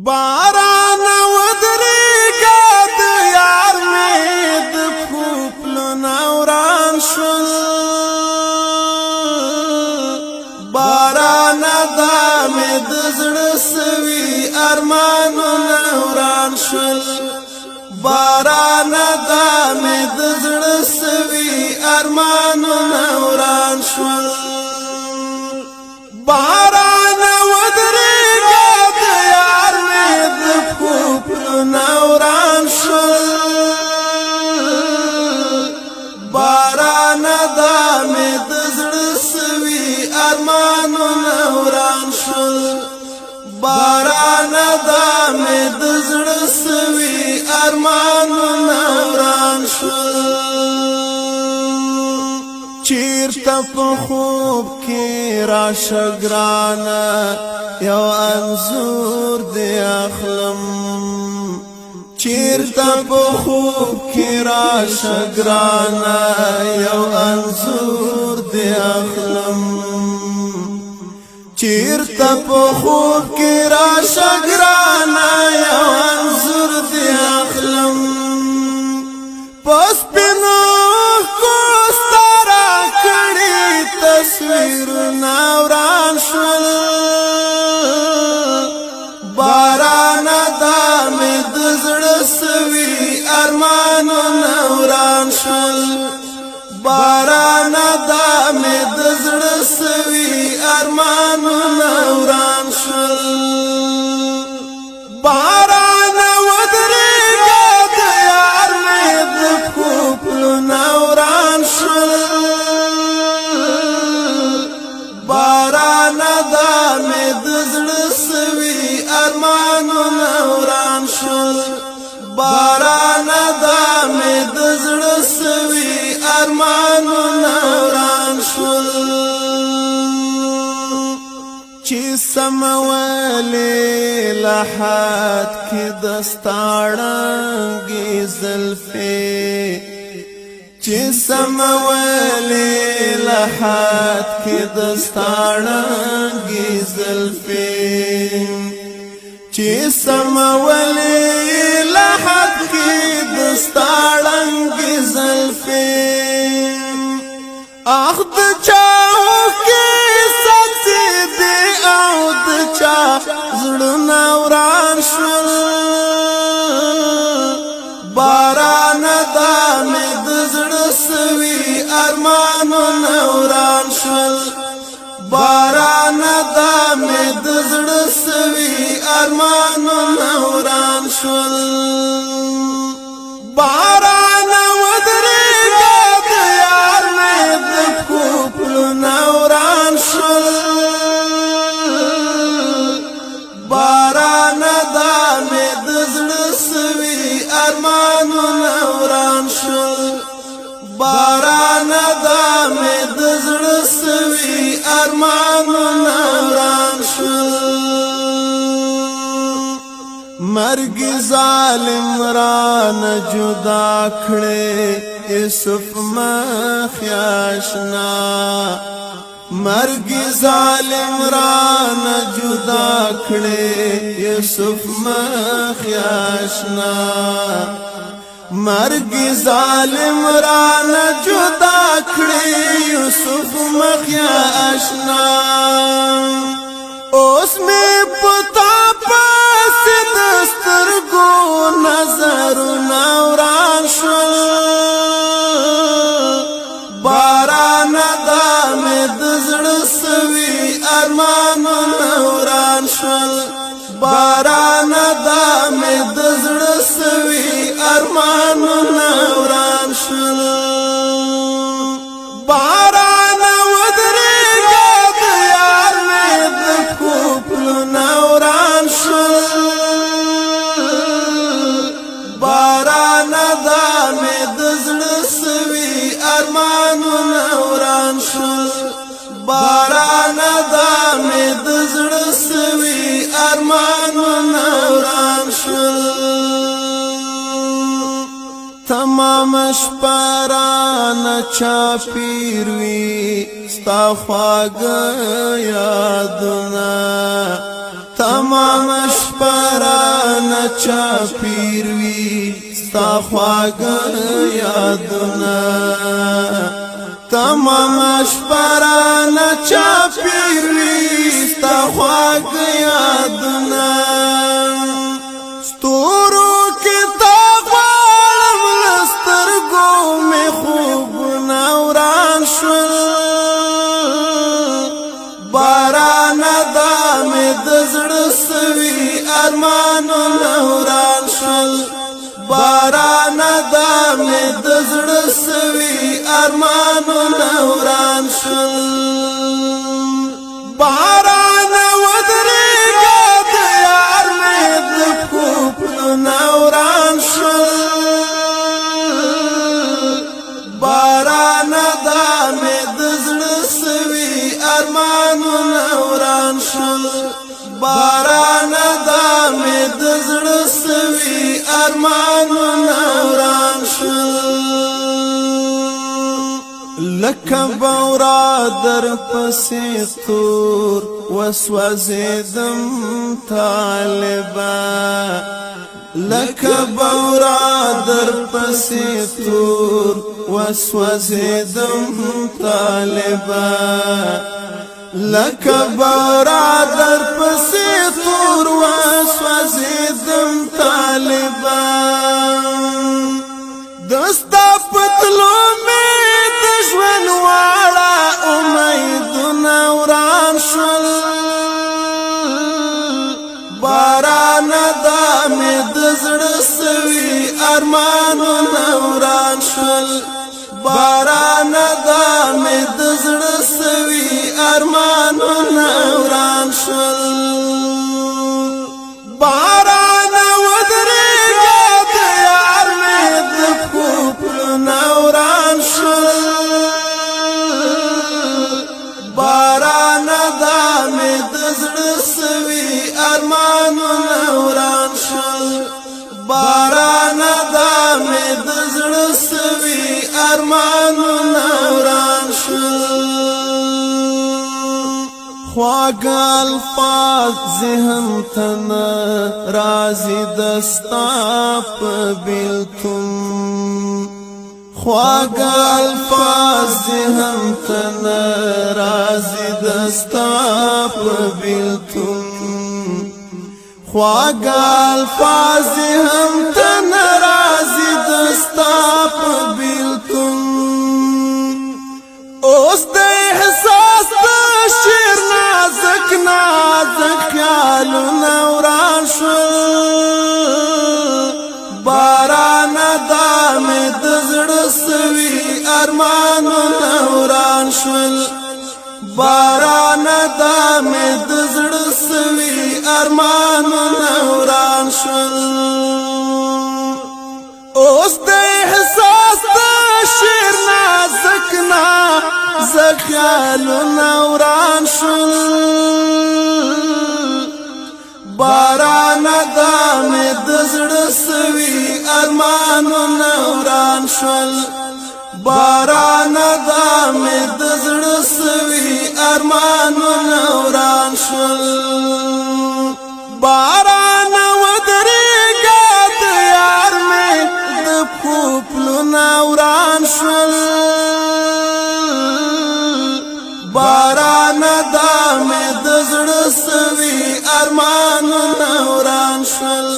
باران ودریگا د یار می د پوپلو نوران شل باران دا می د زړه سوي ارمانو نوران شل باران دا می د زړه سوي ارمانو نوران شل باران ودریگا د یار می د پوپلو نوران شل باران دا می د زړه سوي ارمانو نوران شل باران دا می د زړه سوي ارمانو نوران شل چیرته په خوب کې راشه ګرانه یو انځور دې اخلم چیرته په خوب کې راشه ګرانه یو انځور دې اخلم چیرته په خوب کې راشه ګرانه یو انځور دې اخلم پس پینو تصویر نوران شل باران دا می د زړه سوي ارمانو نوران شل باران دا می د زړه سوي ارمانو نوران شل باران ودریگا د یار می د پوپلو نوران شل باران دا می د زړه سوي ارمانو نوران شل باران دا می د زړه سوي ارمانو نوران شل چې سمولې لحد کې دستاړنګې زلفې چې سمولې لحد کې دستاړنګې زلفې چې سمولې لحد کې دستاړنګې زلفې اخ د چاو کې ساتي دې او د چا زړونه وران شول باران دا می د زړه سوي ارمانو نوران شول باران دا می د زړه سوي ارمانو نوران شول باران ودریگا د یار می د پوپلو نوران شول باران دا می د زړه سوي ارمانو نوران شل باران دا می د زړه سوي ارمانو نوران شل مرګ ظالم ران جدا کړي یوسف مخیاشنا مرګ ظالم ران جدا کړي یوسف مخیاشنا مرګ ظالم ران جدا کړي یوسف مخیاشنا اوس می پتا پاس دسترګو نظر نوران شل باران دا می د زړه سوي ارمانو نوران شل باران دا می د زړه سوي ارمانو نوران شل باران ودریگا د یار می د پوپلو نوران شل باران دا می د زړه سوي ارمانو نوران شل باران دا می د زړه سوي ارمانو نوران شل تمام شپران چاپیر وی ستا خواږه یادونه تمام شپران چاپیر وی ستا خواږه یادونه تمام شپران چاپیر وی ستا خواږه یادونه ستورو کې تا غواړم له سترګو مې خوبونه وران شول بارانه دا مې د زړه سوي ارمانونه وران شول بارانه دا مې د زړه سوي ارمانونه وران شول بارانه ودرېږه د یار مې د پښو پلونه وران شول بارانه دا مې د زړه سوي ارمانونه وران شول بارانه دا مې د زړه سوي ارمانونه وران شول لکه بورا در پسې تور وسوځېدم طالبه لکه بورا در پسې تور وسوځېدم طالبه لکه بورا در پسې تور وسوځېدم طالبه دستا پتلو مې د ژوند واړه امیدونه وران شول بارانه دا مې د زړه سوي ارمانونه وران شول بارانه دا مې د زړه سوي ارمانونه وران شول بارانه ودرېږه د یار مې د پښو پلونه وران شول بارانه دا مې د زړه سوي ارمانونه وران شول بارانه دا مې د زړه سوي ارمانونه وران شول خواږه الفاظ ذهن ته نه راځي دستا په بېلتون خواږه الفاظ ذهن ته نه راځي دستا په بېلتون خواږه الفاظ ذهن ته نه راځي دستا په بېلتون اوس د احساس د شعر نازک نازک خیالونه وران شول بارانه دا مې د زړه سوي ارمانونه وران شول بارانه دا مې د زړه سوي ارمانونه وران شول اوس د احساس د شعر نازک نازک خیالونه وران شول بارانه دا مې د زړه سوي ارمانونه وران شول بارانه دا مې د زړه سوي ارمانونه وران شول بارانه ودرېږه د یار مې د پښو پلونه وران شول بارانه دا مې د زړه سوي ارمانونه وران شول